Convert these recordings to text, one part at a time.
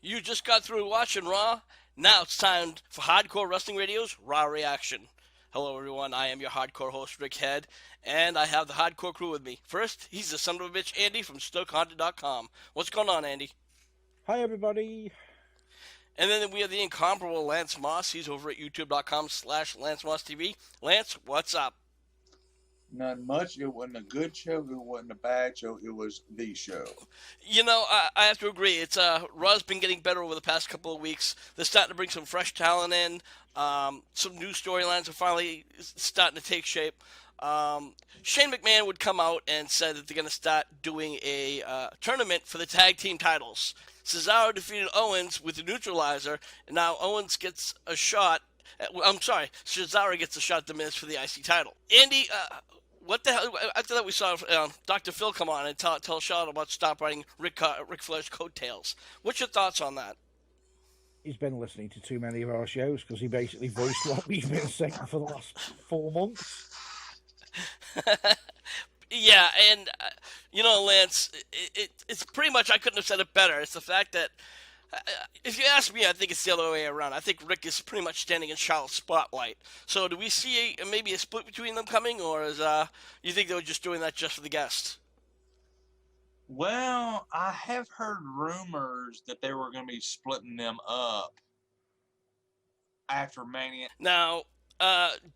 You just got through watching Raw. Now it's time for Hardcore Wrestling Radio's Raw Reaction. Hello, everyone. I am your hardcore host, Rick Head, and I have the hardcore crew with me. First, he's the son of a bitch, Andy from StokeHonda.com. What's going on, Andy? Hi, everybody. And then we have the incomparable Lance Moss. He's over at YouTube.com/Lance Moss TV. Lance, what's up? Not much. It wasn't a good show. It wasn't a bad show. It was the show. You know, I have to agree. It's Raw's been getting better over the past couple of weeks. They're starting to bring some fresh talent in. Some new storylines are finally starting to take shape. Shane McMahon would come out and said that they're going to start doing a tournament for the tag team titles. Cesaro defeated Owens with the neutralizer, and now Owens gets a shot. Cesaro gets a shot at the Miz for the IC title. Andy, what the hell? After that, we saw Dr. Phil come on and tell Shawn about stop riding Ric Flair's coattails. What's your thoughts on that? He's been listening to too many of our shows because he basically voiced what we've been saying for the last 4 months. Yeah, and Lance, it's pretty much, I couldn't have said it better. It's the fact that, if you ask me, I think it's the other way around. I think Rick is pretty much standing in Charlotte's spotlight. So do we see maybe a split between them coming, or is you think they were just doing that just for the guests? Well, I have heard rumors that they were going to be splitting them up after Mania. Now,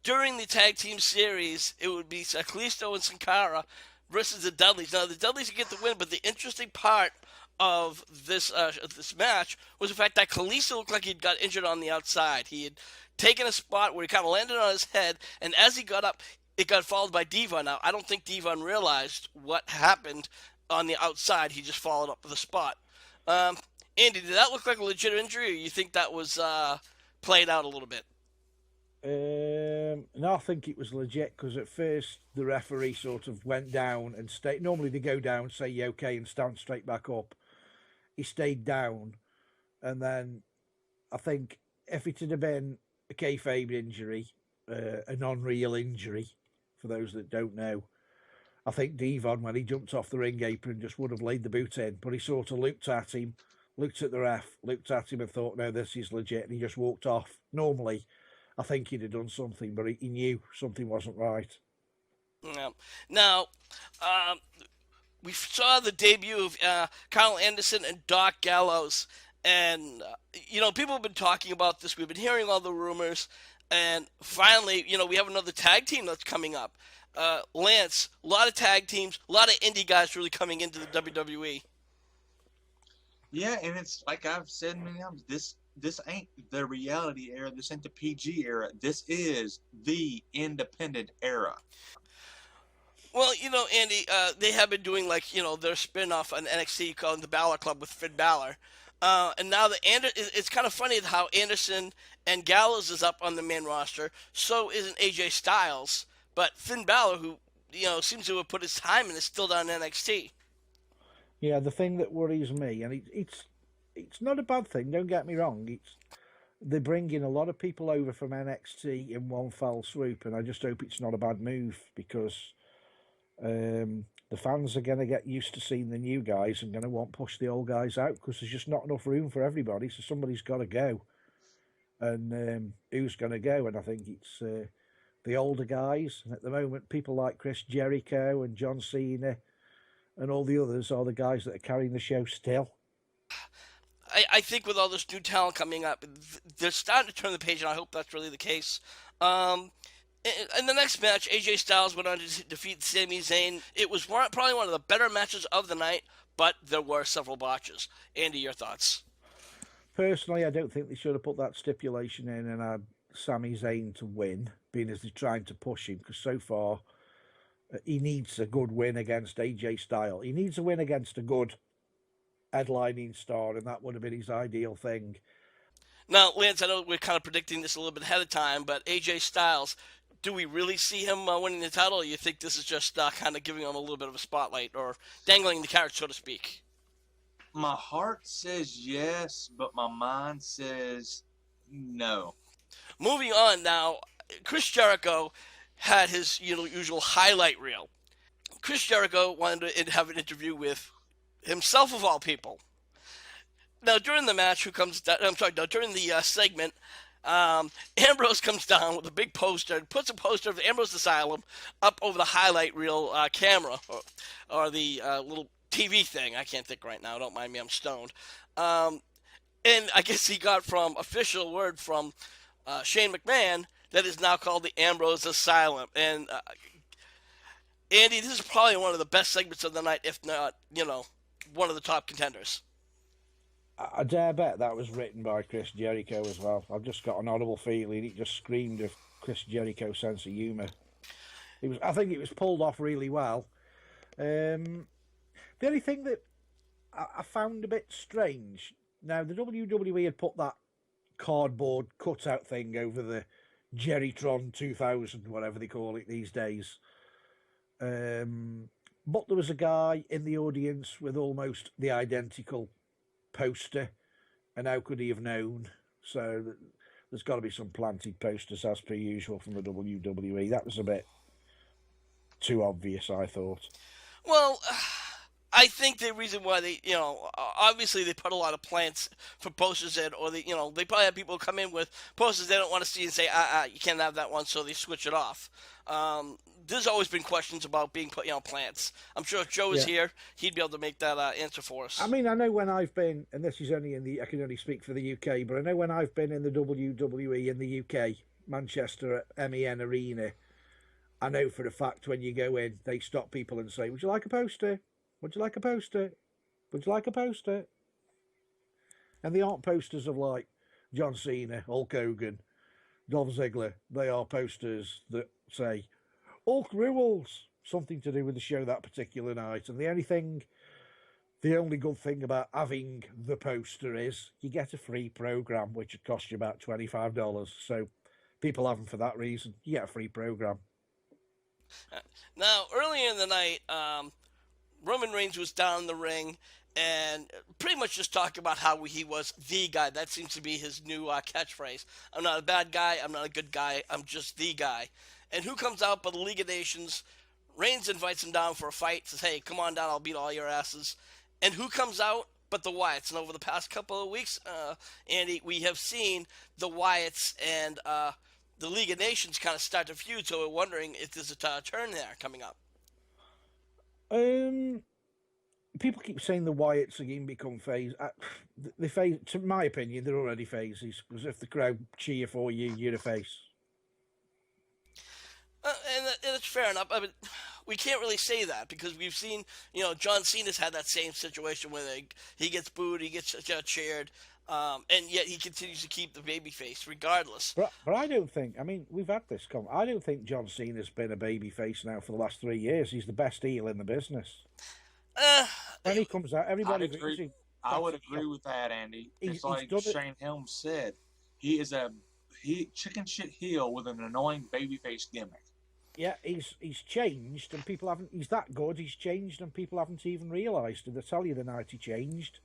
during the tag team series, it would be Kalisto and Sin Cara versus the Dudleys. Now, the Dudleys get the win, but the interesting part of this match was the fact that Kalisto looked like he'd got injured on the outside. He had taken a spot where he kind of landed on his head, and as he got up, it got followed by Devon. Now, I don't think Devon realized what happened on the outside. He just followed up with a spot. Andy, did that look like a legit injury, or you think that was played out a little bit? No, I think it was legit because at first the referee sort of went down and stayed. Normally they go down, say you okay, and stand straight back up. He stayed down, and then I think if it had been a kayfabe injury, a non-real injury, for those that don't know, I think Devon, when he jumped off the ring apron, just would have laid the boot in, but he sort of looked at him, looked at the ref, looked at him and thought, no, this is legit, and he just walked off. Normally, I think he'd have done something, but he knew something wasn't right. Yeah. Now, we saw the debut of Karl Anderson and Doc Gallows, and people have been talking about this. We've been hearing all the rumors, and finally, we have another tag team that's coming up. Lance, a lot of tag teams, a lot of indie guys really coming into the WWE. Yeah, and it's like I've said many times, this ain't the reality era. This ain't the PG era. This is the independent era. Well, Andy, they have been doing their spin-off on NXT called the Balor Club with Finn Balor. And now it's kind of funny how Anderson and Gallows is up on the main roster. So isn't AJ Styles. But Finn Balor, who, seems to have put his time in, is still down in NXT. Yeah, the thing that worries me, and it's not a bad thing, don't get me wrong. They're bringing a lot of people over from NXT in one fell swoop, and I just hope it's not a bad move because the fans are going to get used to seeing the new guys and going to want to push the old guys out because there's just not enough room for everybody, so somebody's got to go. And who's going to go? And I think it's the older guys. And at the moment, people like Chris Jericho and John Cena and all the others are the guys that are carrying the show still. I think with all this new talent coming up, they're starting to turn the page, and I hope that's really the case. In the next match, AJ Styles went on to defeat Sami Zayn. It was probably one of the better matches of the night, but there were several botches. Andy, your thoughts? Personally, I don't think they should have put that stipulation in and had Sami Zayn to win, being as they're trying to push him, because so far he needs a good win against AJ Styles. He needs a win against a good headlining star, and that would have been his ideal thing. Now, Lance, I know we're kind of predicting this a little bit ahead of time, but AJ Styles, do we really see him winning the title, or you think this is just kind of giving him a little bit of a spotlight, or dangling the carrot, so to speak? My heart says yes, but my mind says no. Moving on now, Chris Jericho had his usual highlight reel. Chris Jericho wanted to have an interview with himself, of all people. Now during the match, during the segment, Ambrose comes down with a big poster, puts a poster of the Ambrose Asylum up over the highlight reel camera, or the little TV thing. I can't think right now. Don't mind me, I'm stoned. And I guess he got from official word from Shane McMahon that is now called the Ambrose Asylum. And Andy, this is probably one of the best segments of the night, if not, one of the top contenders. I dare bet that was written by Chris Jericho as well. I've just got an audible feeling it just screamed of Chris Jericho's sense of humour. I think it was pulled off really well. The only thing that I found a bit strange, now the WWE had put that cardboard cutout thing over the Jerrytron 2000, whatever they call it these days. But there was a guy in the audience with almost the identical poster, and how could he have known? So there's got to be some planted posters as per usual from the WWE. That was a bit too obvious, I thought. Well, I think the reason why they, obviously they put a lot of plants for posters in, or they probably have people come in with posters they don't want to see and say, you can't have that one, so they switch it off. There's always been questions about being put, plants. I'm sure if Joe was here, he'd be able to make that answer for us. I mean, I know when I've been, and this is only I can only speak for the UK, but I know when I've been in the WWE in the UK, Manchester at MEN Arena, I know for a fact when you go in, they stop people and say, would you like a poster? Would you like a poster? Would you like a poster? And they aren't posters of like John Cena, Hulk Hogan, Dolph Ziggler. They are posters that say, Hulk rules, something to do with the show that particular night. And the only good thing about having the poster is you get a free program, which would cost you about $25. So people have them for that reason. You get a free program. Now, earlier in the night, Roman Reigns was down in the ring and pretty much just talking about how he was the guy. That seems to be his new catchphrase. I'm not a bad guy. I'm not a good guy. I'm just the guy. And who comes out but the League of Nations? Reigns invites him down for a fight. Says, hey, come on down. I'll beat all your asses. And who comes out but the Wyatts? And over the past couple of weeks, Andy, we have seen the Wyatts and the League of Nations kind of start to feud. So we're wondering if there's a turn there coming up. People keep saying the Wyatts again become phase. They phase. To my opinion, they're already phases. Because if the crowd cheer for you, you're a face. And it's fair enough. I mean, we can't really say that because we've seen, John Cena's had that same situation where he gets booed, he gets cheered, and yet he continues to keep the babyface regardless. But I don't think. I mean, we've had this. I don't think John Cena's been a babyface now for the last 3 years. He's the best heel in the business. When he comes out, everybody agrees. I would agree with that, Andy. It's like Shane Helms said. He is a chicken shit heel with an annoying babyface gimmick. Yeah, he's changed, and people haven't. He's that good. He's changed, and people haven't even realised. And I tell you, the night he changed,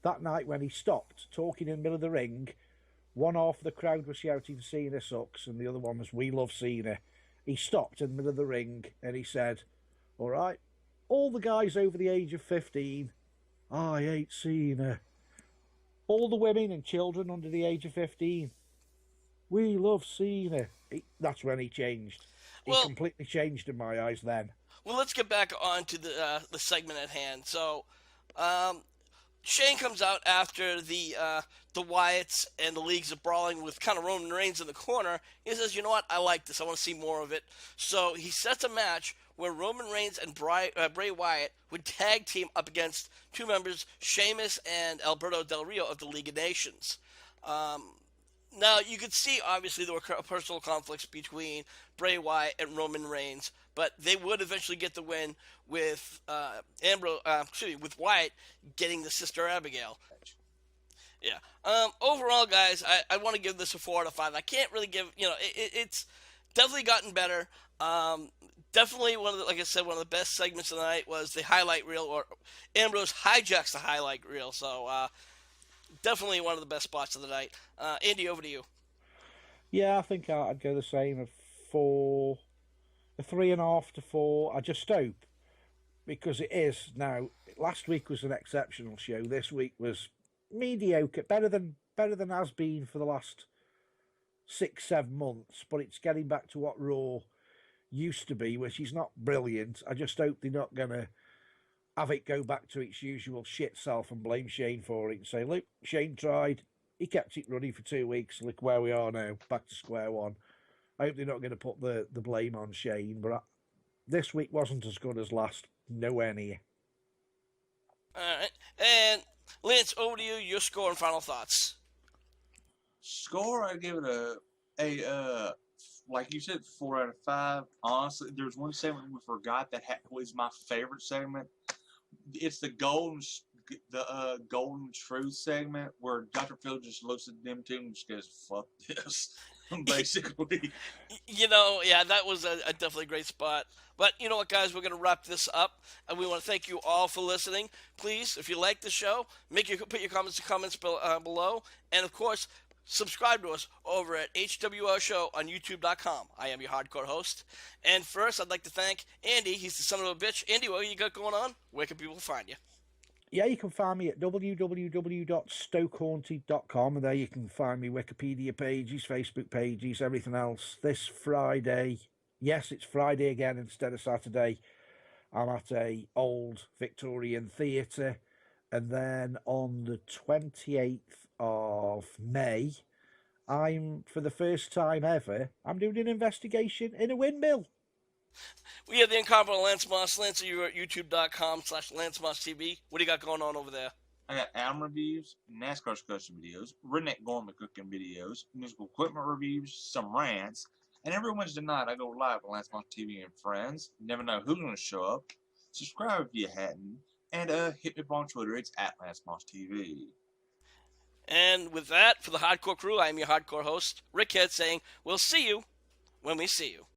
that night when he stopped talking in the middle of the ring, one half of the crowd was shouting "Cena sucks," and the other one was "We love Cena." He stopped in the middle of the ring and he said, "All right, all the guys over the age of 15, I hate Cena. All the women and children under the age of 15, we love Cena." That's when he changed. He completely changed in my eyes then. Well, let's get back on to the segment at hand. So, Shane comes out after the Wyatts and the Leagues of Brawling with kind of Roman Reigns in the corner. He says, you know what, I like this. I want to see more of it. So he sets a match where Roman Reigns and Bray Wyatt would tag team up against two members, Sheamus and Alberto Del Rio of the League of Nations. Now, you could see, obviously, there were personal conflicts between Bray Wyatt and Roman Reigns, but they would eventually get the win with with Wyatt getting the Sister Abigail. Yeah. Overall, guys, I want to give this a 4 out of 5. I can't really give, it's definitely gotten better. Definitely like I said, one of the best segments of the night was the highlight reel, or Ambrose hijacks the highlight reel. So, definitely one of the best spots of the night. Andy, over to you. Yeah, I think I'd go the same. A 3.5 to 4. I just hope, because it is now. Last week was an exceptional show. This week was mediocre, better than has been for the last 6-7 months, but it's getting back to what Raw used to be, which is not brilliant. I just hope they're not gonna have it go back to its usual shit self and blame Shane for it and say, look, Shane tried, he kept it running for 2 weeks, look where we are now, back to square one. I hope they're not going to put the blame on Shane, but this week wasn't as good as last, nowhere near. All right, and Lance, over to you. Your score and final thoughts. Score, I give it a like you said, 4 out of 5. Honestly, there's one segment we forgot that was my favorite segment. It's the golden truth segment where Dr. Phil just looks at them two and just goes, "Fuck this," basically. Yeah, that was a definitely great spot. But you know what, guys, we're going to wrap this up, and we want to thank you all for listening. Please, if you like the show, put your comments below, and of course, subscribe to us over at HWO Show on YouTube.com. I am your hardcore host. And first, I'd like to thank Andy. He's the son of a bitch. Andy, what you got going on? Where can people find you? Yeah, you can find me at www.stokehaunted.com, and there you can find me Wikipedia pages, Facebook pages, everything else. This Friday, yes, it's Friday again instead of Saturday, I'm at a old Victorian theatre, and then on the 28th of May, for the first time ever, I'm doing an investigation in a windmill. We have the incomparable Lance Moss. Lance, you're at youtube.com/LanceMossTV. What do you got going on over there? I got album reviews, NASCAR discussion videos, redneck gourmet cooking videos, musical equipment reviews, some rants, and every Wednesday night I go live on Lance Moss TV and friends. You never know who's going to show up. Subscribe if you hadn't, and hit me up on Twitter. It's at Lance Moss TV. And with that, for the Hardcore Crew, I am your hardcore host, Rick Head, saying, we'll see you when we see you.